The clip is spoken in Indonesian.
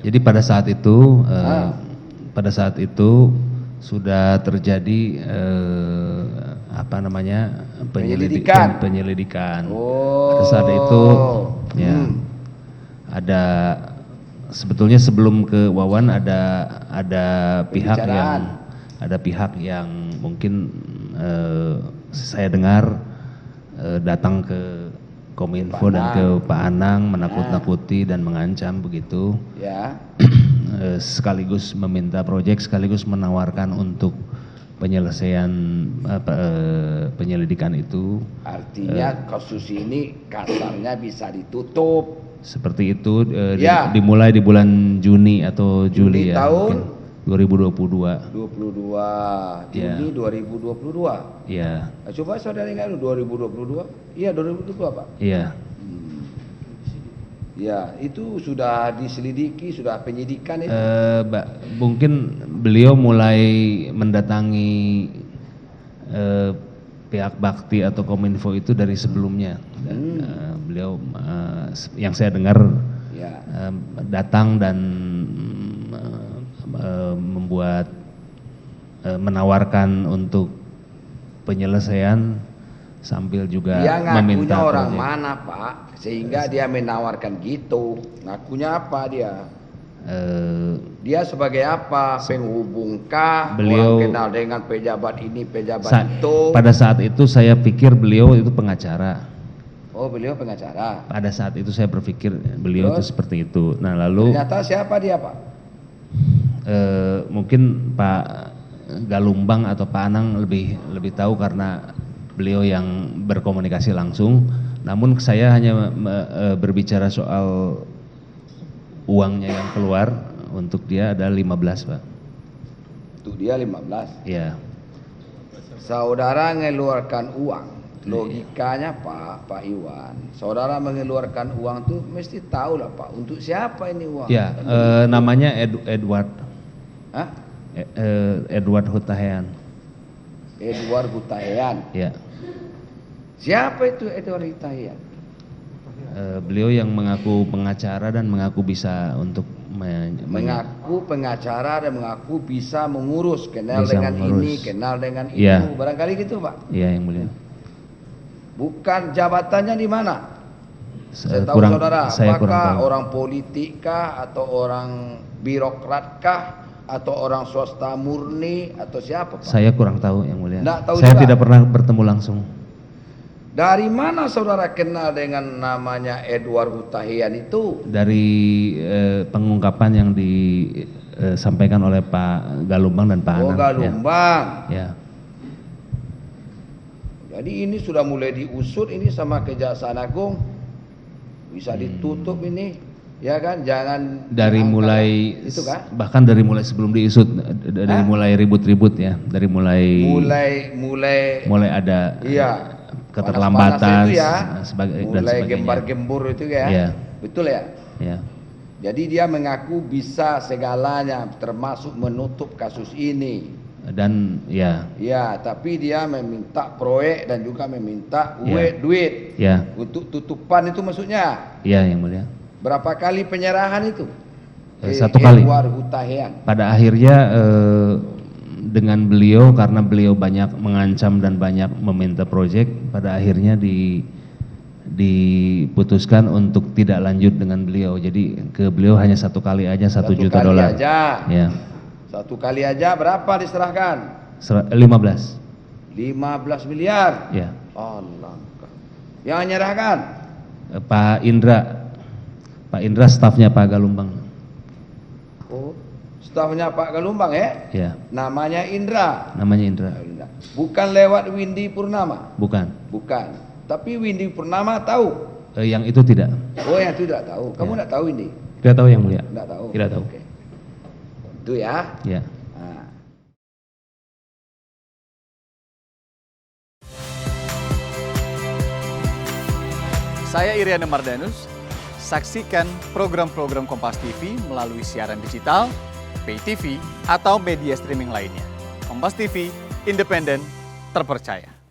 Jadi pada saat itu sudah terjadi penyelidikan. Oh. Pada saat itu ya ada sebetulnya sebelum ke Wawan ada pihak yang mungkin saya dengar datang ke Kominfo dan ke Pak Anang menakut-nakuti dan mengancam begitu. Ya. Sekaligus meminta proyek, sekaligus menawarkan untuk penyelesaian penyelidikan itu. Artinya kasus ini kasarnya bisa ditutup. Seperti itu dimulai di bulan Juni atau Juli ya. Tahun 2022. 22 Juni 2022. Iya. Nah, coba saudara ingat 2022? Iya 2022 Pak. Iya. Ya itu sudah diselidiki, sudah penyidikan itu. Mungkin beliau mulai mendatangi pihak Bakti atau Kominfo itu dari sebelumnya. Dan, beliau yang saya dengar datang dan menawarkan untuk penyelesaian sambil juga dia meminta ngakunya orang proyek. mana Pak sehingga dia menawarkan gitu, ngakunya apa dia? Dia sebagai apa? Penghubungkah? Beliau orang kenal dengan pejabat ini pejabat itu? Pada saat itu saya pikir beliau itu pengacara. Oh beliau pengacara. Pada saat itu saya berpikir beliau itu seperti itu. Nah lalu ternyata siapa dia Pak? Mungkin Pak Galumbang atau Pak Anang lebih tahu karena beliau yang berkomunikasi langsung. Namun saya hanya berbicara soal uangnya yang keluar untuk dia ada 15 Pak. Untuk dia 15? Iya. Saudara mengeluarkan uang, logikanya Pak Iwan, saudara mengeluarkan uang tuh mesti tahu lah Pak, untuk siapa ini uang? Ya, namanya Edward. Hah? Edward Hutahean. Edward Hutahean. Ya. Siapa itu Edward Hutahean? Beliau yang mengaku pengacara dan mengaku bisa untuk mengaku pengacara dan mengaku bisa mengurus, kenal bisa dengan mengurus. ini, kenal dengan itu, Ya. barangkali gitu Pak. Iya yang mulia. Bukan jabatannya di mana? Saya tahu saudara, apakah orang politik kah atau orang birokrat kah atau orang swasta murni atau siapa Pak? Saya kurang tahu yang mulia. Tahu saya juga. tidak pernah bertemu langsung. Dari mana saudara kenal dengan namanya Edward Hutahean itu? Dari pengungkapan yang disampaikan oleh Pak Galumbang dan Pak Anang. Oh Galumbang. Ya. Jadi ini sudah mulai diusut ini sama Kejaksaan Agung. Bisa ditutup ini. Ya kan, jangan dari mulai itu kan? Bahkan dari mulai sebelum diusut, dari mulai ribut-ribut ya, dari mulai ada keterlambatan itu ya, dan mulai sebagainya. gembar-gembur itu ya, Ya. betul ya? Ya. Jadi dia mengaku bisa segalanya, termasuk menutup kasus ini. Dan ya. Ya, tapi dia meminta proyek dan juga meminta duit. Ya. Untuk tutupan itu maksudnya. Ya, yang mulia. Berapa kali penyerahan itu? 1 kali. Edward Hutahean. Pada akhirnya dengan beliau karena beliau banyak mengancam dan banyak meminta proyek, pada akhirnya diputuskan untuk tidak lanjut dengan beliau. Jadi ke beliau hanya 1 kali aja $1 juta. Aja. Ya. 1 kali aja berapa diserahkan? 15 miliar. Ya. Allah. Yang menyerahkan? Pak Indra stafnya Pak Galumbang. Oh, stafnya Pak Galumbang ya? Ya. Namanya Indra. Namanya Indra. Bukan lewat Windy Purnama? Bukan. Bukan. Tapi Windy Purnama tahu? Yang itu tidak. Oh, yang itu tidak tahu. Kamu tidak tahu Windy? Tidak tahu yang mulia. Tidak tahu. Tidak tahu. Oke. Itu ya. Ya. Saya Iriana Mardanus. Saksikan program-program Kompas TV melalui siaran digital, pay TV, atau media streaming lainnya. Kompas TV, independen, terpercaya.